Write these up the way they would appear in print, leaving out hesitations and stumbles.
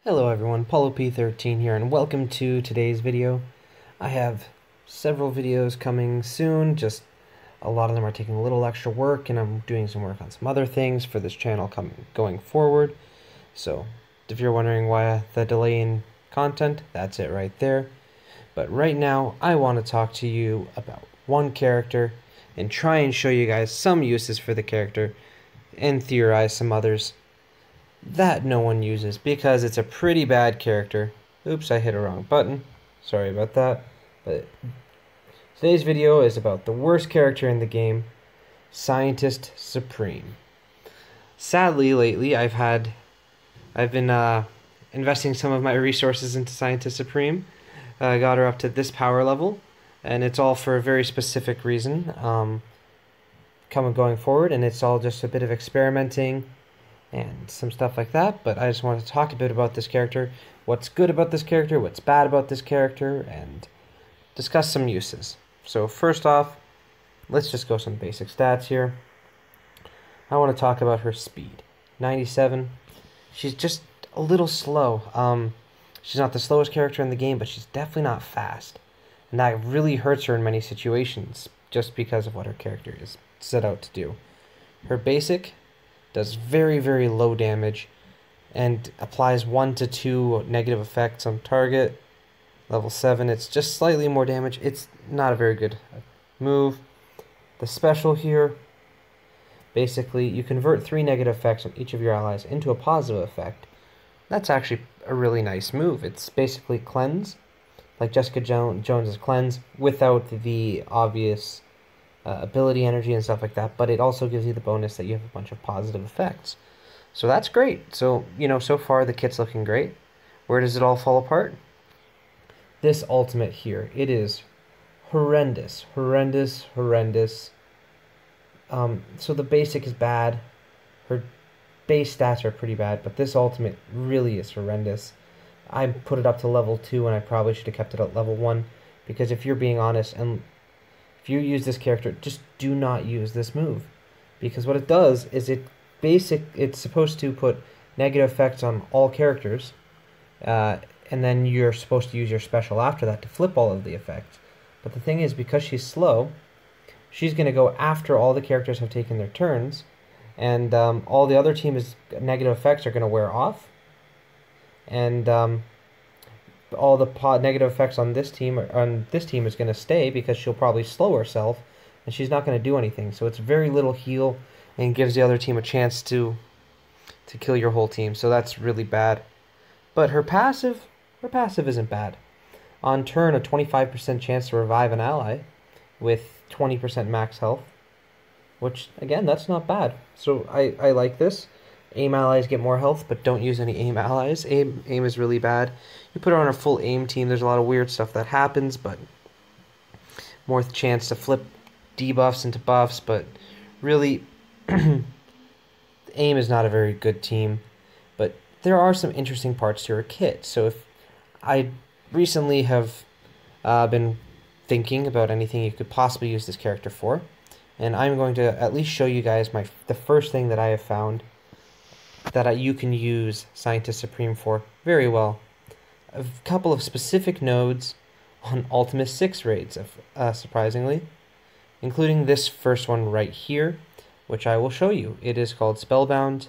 Hello everyone, PauloP13 here, and welcome to today's video. I have several videos coming soon, just a lot of them are taking a little extra work, and I'm doing some work on some other things for this channel going forward. So, if you're wondering why the delay in content, that's it right there. But right now, I want to talk to you about one character, and try and show you guys some uses for the character, and theorize some others that no one uses because it's a pretty bad character. Oops, I hit a wrong button. Sorry about that. But today's video is about the worst character in the game, Scientist Supreme. Sadly, lately I've been investing some of my resources into Scientist Supreme. I got her up to this power level, and it's all for a very specific reason. Going forward, and it's all just a bit of experimenting and some stuff like that, but I just want to talk a bit about this character, what's good about this character, what's bad about this character, and discuss some uses. So first off, let's just go some basic stats here. I want to talk about her speed. 97. She's just a little slow. She's not the slowest character in the game, but she's definitely not fast. And that really hurts her in many situations, just because of what her character is set out to do. Her basic does very, very low damage and applies 1 to 2 negative effects on target. Level 7, it's just slightly more damage. It's not a very good move. The special here, basically, you convert 3 negative effects on each of your allies into a positive effect. That's actually a really nice move. It's basically cleanse, like Jessica Jones's cleanse, without the obvious ability energy and stuff like that, but it also gives you the bonus that you have a bunch of positive effects. So that's great. So, so far the kit's looking great. Where does it all fall apart? This ultimate here, it is horrendous. So the basic is bad. Her base stats are pretty bad, but this ultimate really is horrendous. I put it up to level 2, and I probably should have kept it at level 1, because if you're being honest, and if you use this character, just do not use this move, because what it does is it's supposed to put negative effects on all characters, and then you're supposed to use your special after that to flip all of the effects. But the thing is, because she's slow, she's going to go after all the characters have taken their turns, and all the other team's negative effects are going to wear off, and all the negative effects on this team is going to stay, because she'll probably slow herself and she's not going to do anything. So it's very little heal and gives the other team a chance to kill your whole team. So that's really bad. But her passive isn't bad. On turn, a 25% chance to revive an ally with 20% max health, which again, that's not bad. So I like this. Aim allies get more health, but don't use any aim allies. Aim is really bad. You put her on a full aim team, there's a lot of weird stuff that happens, but more chance to flip debuffs into buffs, but really, aim is not a very good team. But there are some interesting parts to her kit. So if I recently have been thinking about anything you could possibly use this character for, and I'm going to at least show you guys the first thing that I have found that you can use Scientist Supreme for very well. A couple of specific nodes on Ultimate 6 raids, surprisingly, including this first one right here, which I will show you. It is called Spellbound,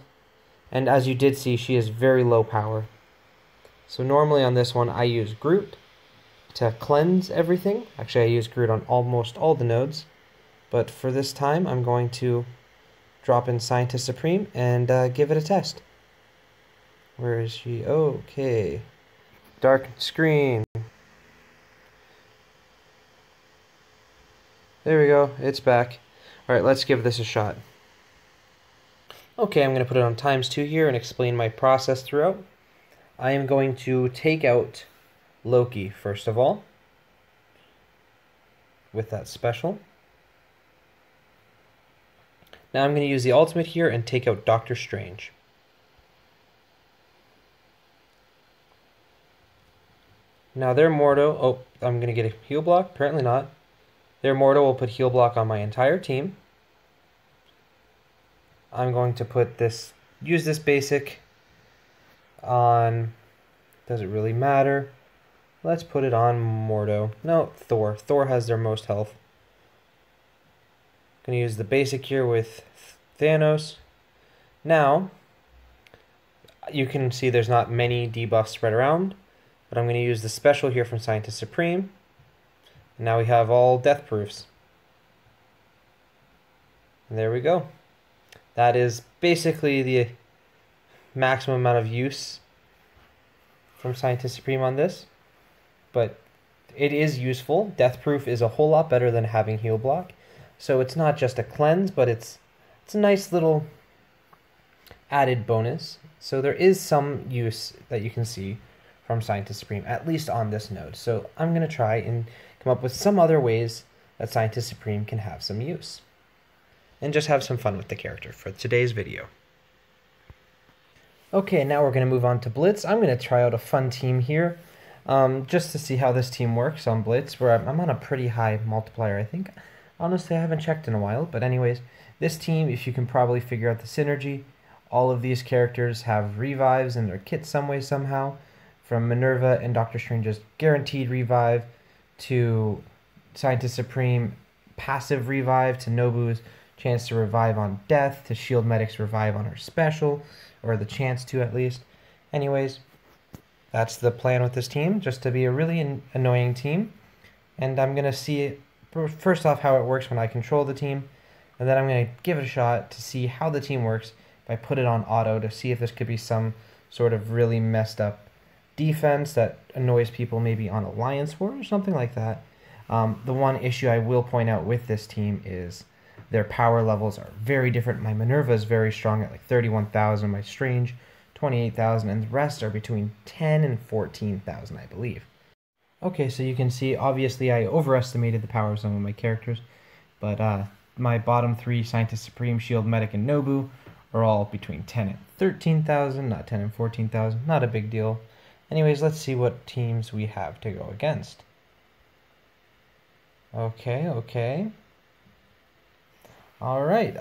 and as you did see, she is very low power. So normally on this one, I use Groot to cleanse everything. Actually, I use Groot on almost all the nodes, but for this time, I'm going to drop in Scientist Supreme and give it a test. Where is she? Okay. Dark screen. There we go. It's back. Alright, let's give this a shot. Okay, I'm going to put it on ×2 here and explain my process throughout. I am going to take out Loki first of all, with that special. Now I'm going to use the ultimate here and take out Doctor Strange. Now their Mordo, oh, I'm going to get a heal block, apparently not. Their Mordo will put heal block on my entire team. I'm going to use this basic on Does it really matter? Let's put it on Mordo. No, Thor. Thor has their most health. Gonna use the basic here with Thanos. Now, you can see there's not many debuffs spread around, but I'm gonna use the special here from Scientist Supreme. And now we have all death proofs. And there we go. That is basically the maximum amount of use from Scientist Supreme on this, but it is useful. Death proof is a whole lot better than having heal block, so it's not just a cleanse, but it's a nice little added bonus. So there is some use that you can see from Scientist Supreme, at least on this node. So I'm going to try and come up with some other ways that Scientist Supreme can have some use, and just have some fun with the character for today's video. Okay, now we're going to move on to Blitz. I'm going to try out a fun team here, just to see how this team works on Blitz, where I'm on a pretty high multiplier, I think. Honestly, I haven't checked in a while, but anyways, this team, if you can probably figure out the synergy, all of these characters have revives in their kit some way, somehow, from Minerva and Doctor Strange's guaranteed revive, to Scientist Supreme passive revive, to Nobu's chance to revive on death, to Shield Medic's revive on her special, or the chance to at least. Anyways, that's the plan with this team, just to be a really annoying team. And I'm going to see, first off, how it works when I control the team, and then I'm going to give it a shot to see how the team works if I put it on auto, to see if this could be some sort of really messed up defense that annoys people maybe on Alliance War or something like that. The one issue I will point out with this team is their power levels are very different. My Minerva is very strong at like 31,000, my Strange 28,000, and the rest are between 10 and 14,000, I believe. Okay, so you can see, obviously I overestimated the power of some of my characters, but my bottom three, Scientist Supreme, Shield Medic, and Nobu, are all between 10 and 13,000, not 10 and 14,000, not a big deal. Anyways, let's see what teams we have to go against. Okay. Alright,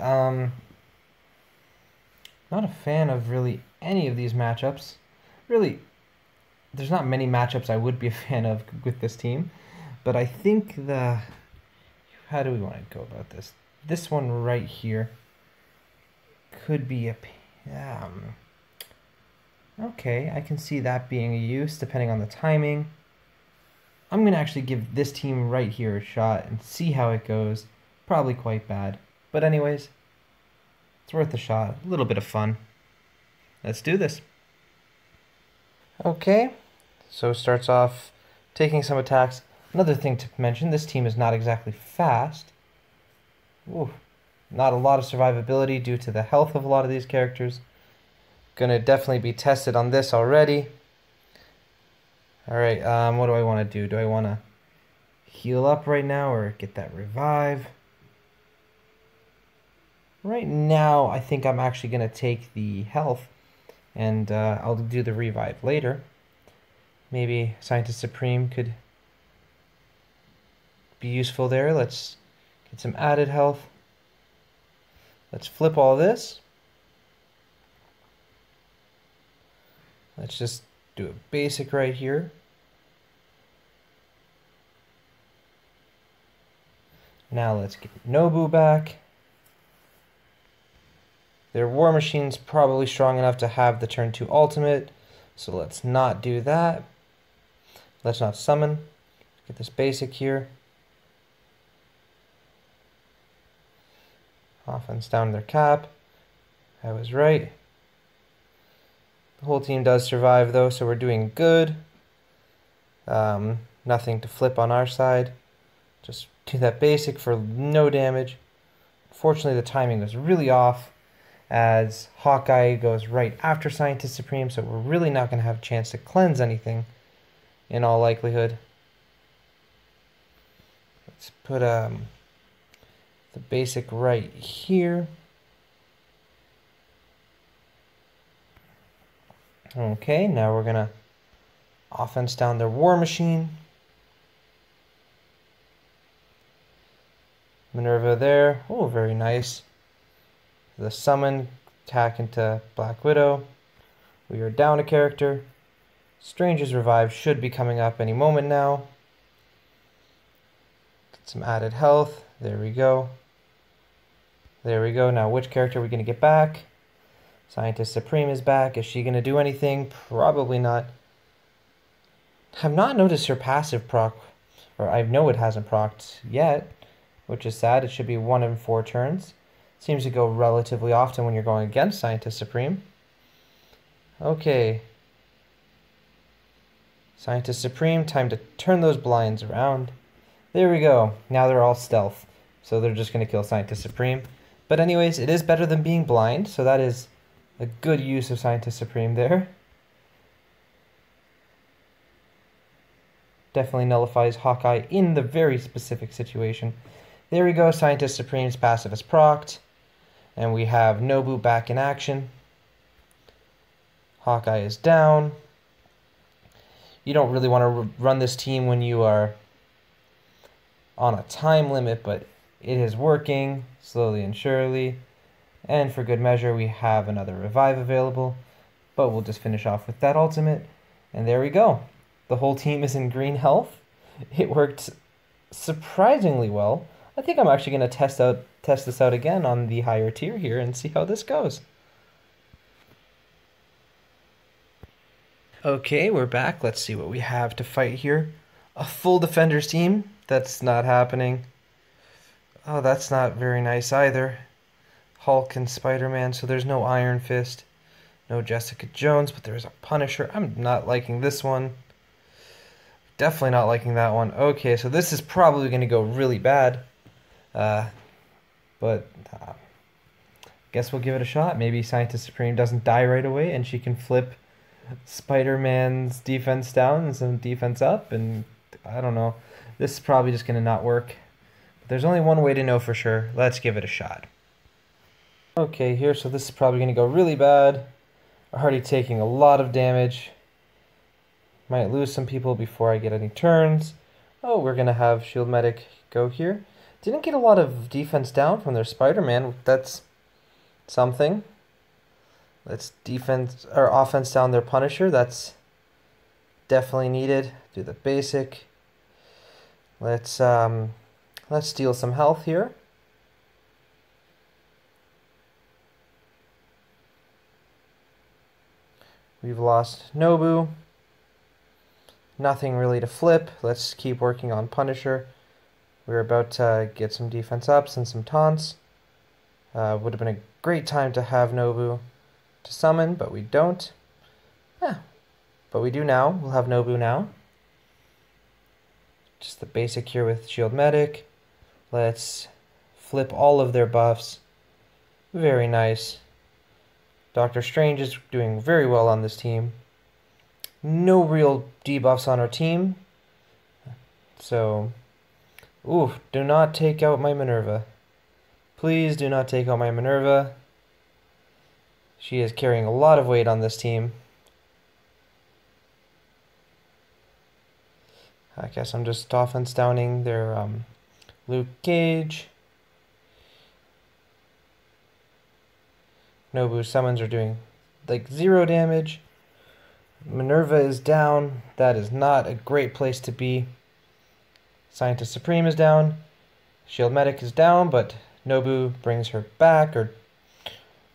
not a fan of really any of these matchups. Really, there's not many matchups I would be a fan of with this team, but I think how do we want to go about this? This one right here could be okay, I can see that being a use depending on the timing. I'm going to actually give this team right here a shot and see how it goes. Probably quite bad, but anyways, it's worth a shot. A little bit of fun. Let's do this. Okay, so it starts off taking some attacks. Another thing to mention, this team is not exactly fast. Ooh, not a lot of survivability due to the health of a lot of these characters. Gonna definitely be tested on this already. Alright, what do I want to do? Do I want to heal up right now or get that revive? Right now, I think I'm actually going to take the health, and I'll do the revive later. Maybe Scientist Supreme could be useful there. Let's get some added health. Let's flip all this. Let's just do a basic right here. Now let's get Nobu back. Their War Machine's probably strong enough to have the turn 2 ultimate, so let's not do that. Let's not summon. Get this basic here. Offense down their cap. I was right. The whole team does survive though, so we're doing good. Nothing to flip on our side. Just do that basic for no damage. Unfortunately, the timing was really off, as Hawkeye goes right after Scientist Supreme, so we're really not going to have a chance to cleanse anything, in all likelihood. Let's put the basic right here. Okay, now we're going to offense down their War Machine. Minerva there. Oh, very nice. The summon, attack into Black Widow. We are down a character. Stranger's revive should be coming up any moment now. Get some added health. There we go. There we go. Now, which character are we going to get back? Scientist Supreme is back. Is she going to do anything? Probably not. Have not noticed her passive proc, or I know it hasn't procced yet, which is sad. It should be 1 in 4 turns. Seems to go relatively often when you're going against Scientist Supreme. Okay. Scientist Supreme, time to turn those blinds around. There we go. Now they're all stealth, so they're just going to kill Scientist Supreme. But anyways, it is better than being blind, so that is a good use of Scientist Supreme there. Definitely nullifies Hawkeye in the very specific situation. There we go, Scientist Supreme's passive is procced. And we have Nobu back in action. Hawkeye is down. You don't really want to run this team when you are on a time limit, but it is working slowly and surely. And for good measure, we have another revive available. But we'll just finish off with that ultimate. And there we go. The whole team is in green health. It worked surprisingly well. I think I'm actually going to test this out again on the higher tier here and see how this goes. Okay, we're back. Let's see what we have to fight here. A full defenders team. That's not happening. Oh, that's not very nice either. Hulk and Spider-Man, so there's no Iron Fist. No Jessica Jones, but there's a Punisher. I'm not liking this one. Definitely not liking that one. Okay, so this is probably going to go really bad. But guess we'll give it a shot. Maybe Scientist Supreme doesn't die right away and she can flip Spider-Man's defense down and some defense up, and I don't know. This is probably just going to not work. But there's only one way to know for sure. Let's give it a shot. Okay, here, so this is probably going to go really bad. Already taking a lot of damage. Might lose some people before I get any turns. Oh, we're going to have Shield Medic go here. Didn't get a lot of defense down from their Spider-Man. That's something. Let's offense down their Punisher. That's definitely needed. Do the basic. Let's steal some health here. We've lost Nobu. Nothing really to flip. Let's keep working on Punisher. We're about to get some defense ups and some taunts. Would have been a great time to have Nobu to summon, but we don't. But we do now. We'll have Nobu now. Just the basic here with Shield Medic. Let's flip all of their buffs. Very nice. Doctor Strange is doing very well on this team. No real debuffs on our team. So, do not take out my Minerva. Please do not take out my Minerva. She is carrying a lot of weight on this team. I guess I'm just offense downing their Luke Cage. Nobu summons are doing like 0 damage. Minerva is down. That is not a great place to be. Scientist Supreme is down. Shield Medic is down, but Nobu brings her back,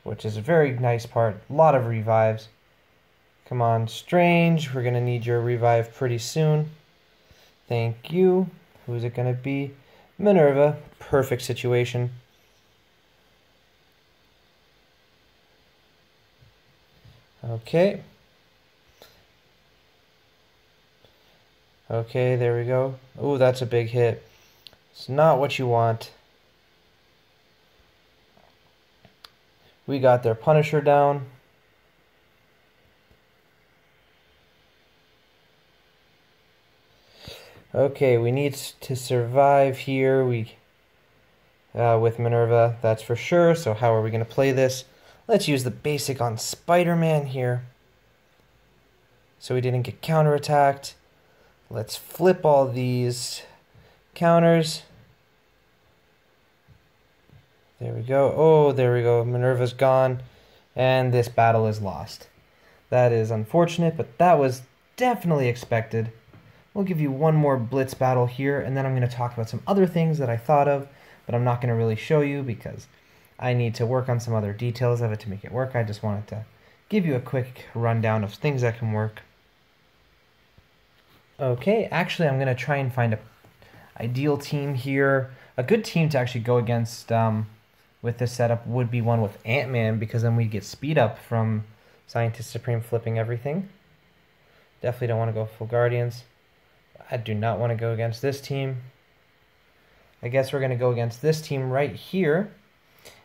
which is a very nice part. A lot of revives. Come on, Strange. We're going to need your revive pretty soon. Thank you. Who's it going to be? Minerva. Perfect situation. Okay. Okay, there we go. Ooh, that's a big hit. It's not what you want. We got their Punisher down. Okay, we need to survive here. With Minerva, that's for sure. So how are we going to play this? Let's use the basic on Spider-Man here. So we didn't get counterattacked. Let's flip all these counters. There we go. Oh, there we go. Minerva's gone. And this battle is lost. That is unfortunate, but that was definitely expected. We'll give you one more blitz battle here, and then I'm going to talk about some other things that I thought of, but I'm not going to really show you because I need to work on some other details of it to make it work. I just wanted to give you a quick rundown of things that can work. Okay, actually I'm going to try and find a ideal team here. A good team to actually go against with this setup would be one with Ant-Man, because then we get speed up from Scientist Supreme flipping everything. Definitely don't want to go full Guardians. I do not want to go against this team. I guess we're going to go against this team right here.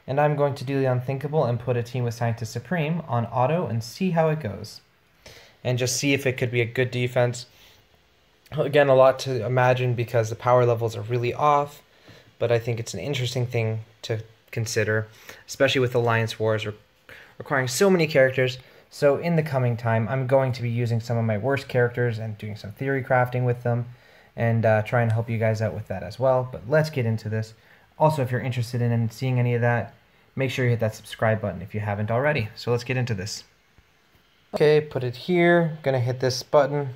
And I'm going to do the unthinkable and put a team with Scientist Supreme on auto and see how it goes. And just see if it could be a good defense. Again, a lot to imagine because the power levels are really off. But I think it's an interesting thing to consider, especially with Alliance Wars requiring so many characters. So in the coming time, I'm going to be using some of my worst characters and doing some theory crafting with them, and try and help you guys out with that as well. But let's get into this. Also, if you're interested in seeing any of that, make sure you hit that subscribe button if you haven't already. So let's get into this. Okay, put it here. Gonna hit this button.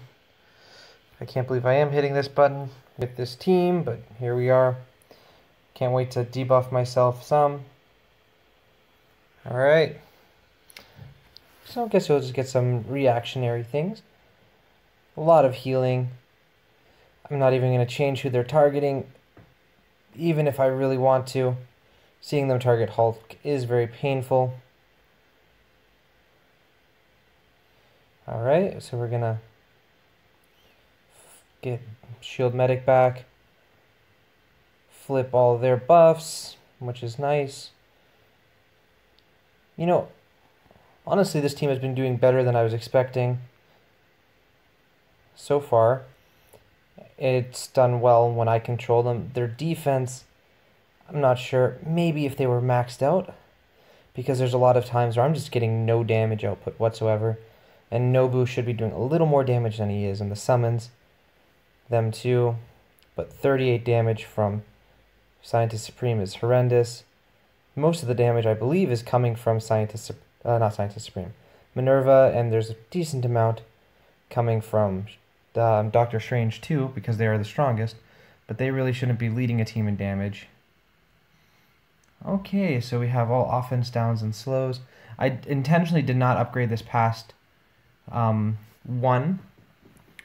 I can't believe I am hitting this button with this team, but here we are. Can't wait to debuff myself some. Alright. So I guess we'll just get some reactionary things. A lot of healing. I'm not even going to change who they're targeting, even if I really want to. Seeing them target Hulk is very painful. Alright, so we're going to get Shield Medic back. Flip all of their buffs, which is nice. You know, honestly, this team has been doing better than I was expecting so far. It's done well when I control them. Their defense, I'm not sure. Maybe if they were maxed out, because there's a lot of times where I'm just getting no damage output whatsoever. And Nobu should be doing a little more damage than he is in the summons. Them too. But 38 damage from Scientist Supreme is horrendous. Most of the damage, I believe, is coming from not Scientist Supreme, Minerva, and there's a decent amount coming from Doctor Strange too, because they are the strongest, but they really shouldn't be leading a team in damage. Okay, so we have all offense downs and slows. I intentionally did not upgrade this past 1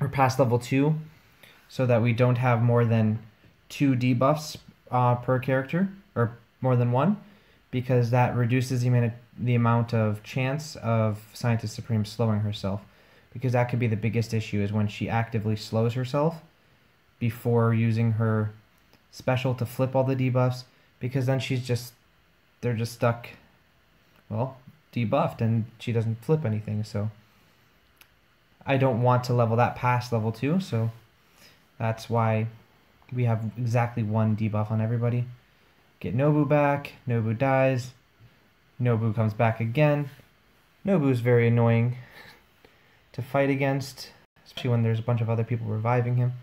or past level 2, so that we don't have more than 2 debuffs per character, or more than 1, because that reduces the amount of chance of Scientist Supreme slowing herself, because that could be the biggest issue, is when she actively slows herself before using her special to flip all the debuffs, because then they're just stuck, well, debuffed, and she doesn't flip anything. So I don't want to level that past level 2, so that's why we have exactly 1 debuff on everybody. Get Nobu back. Nobu dies. Nobu comes back again. Nobu is very annoying to fight against, especially when there's a bunch of other people reviving him.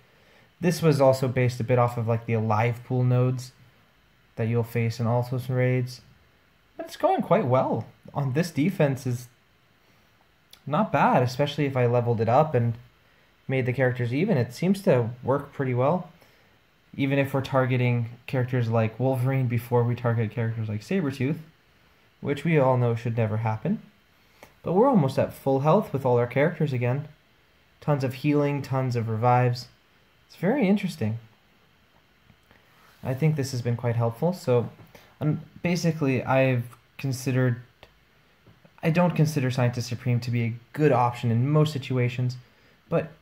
This was also based a bit off of like the alive pool nodes that you'll face in Altos and raids. But it's going quite well. On this defense is not bad, especially if I leveled it up and made the characters even. It seems to work pretty well. Even if we're targeting characters like Wolverine before we target characters like Sabretooth, which we all know should never happen. But we're almost at full health with all our characters again. Tons of healing, tons of revives. It's very interesting. I think this has been quite helpful. So basically, I don't consider Scientist Supreme to be a good option in most situations, but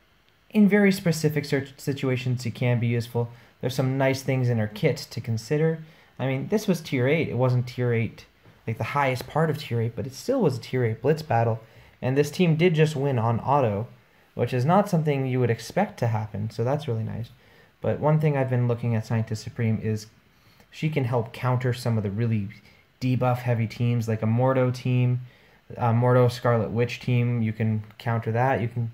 in very specific situations it can be useful. There's some nice things in her kit to consider. I mean, this was tier 8. It wasn't tier 8, like the highest part of tier 8, but it still was a tier 8 blitz battle. And this team did just win on auto, which is not something you would expect to happen, so that's really nice. But one thing I've been looking at Scientist Supreme is she can help counter some of the really debuff heavy teams, like a Mordo team, Mordo Scarlet Witch team. You can counter that. You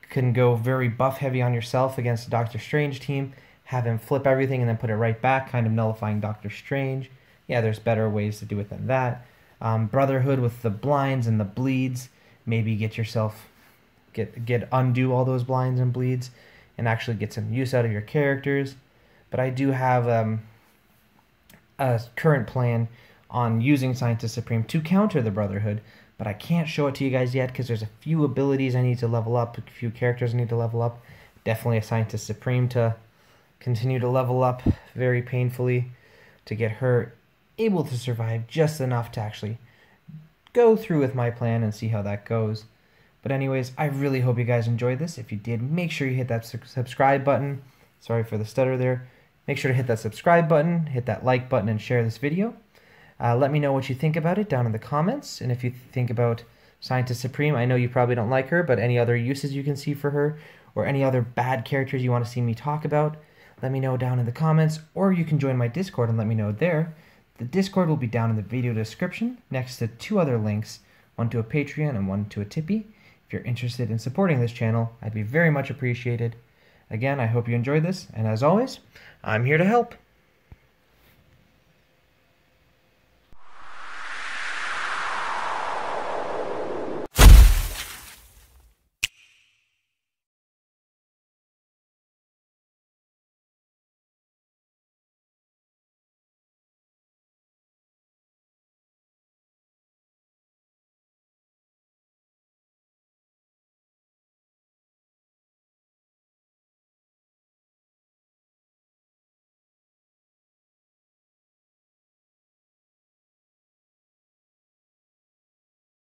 can go very buff heavy on yourself against a Doctor Strange team, have him flip everything and then put it right back, kind of nullifying Doctor Strange. Yeah, there's better ways to do it than that. Brotherhood with the blinds and the bleeds. Maybe get yourself undo all those blinds and bleeds and actually get some use out of your characters. But I do have a current plan on using Scientist Supreme to counter the Brotherhood, but I can't show it to you guys yet because there's a few abilities I need to level up, a few characters I need to level up. Definitely a Scientist Supreme to continue to level up very painfully to get her able to survive just enough to actually go through with my plan and see how that goes. But anyways, I really hope you guys enjoyed this. If you did, make sure you hit that subscribe button. Sorry for the stutter there. Make sure to hit that subscribe button, hit that like button, and share this video. Let me know what you think about it down in the comments. And if you think about Scientist Supreme, I know you probably don't like her, but any other uses you can see for her, or any other bad characters you want to see me talk about, let me know down in the comments, or you can join my Discord and let me know there. The Discord will be down in the video description next to 2 other links, one to a Patreon and one to a Tippy. If you're interested in supporting this channel, I'd be very much appreciated. Again, I hope you enjoyed this, and as always, I'm here to help.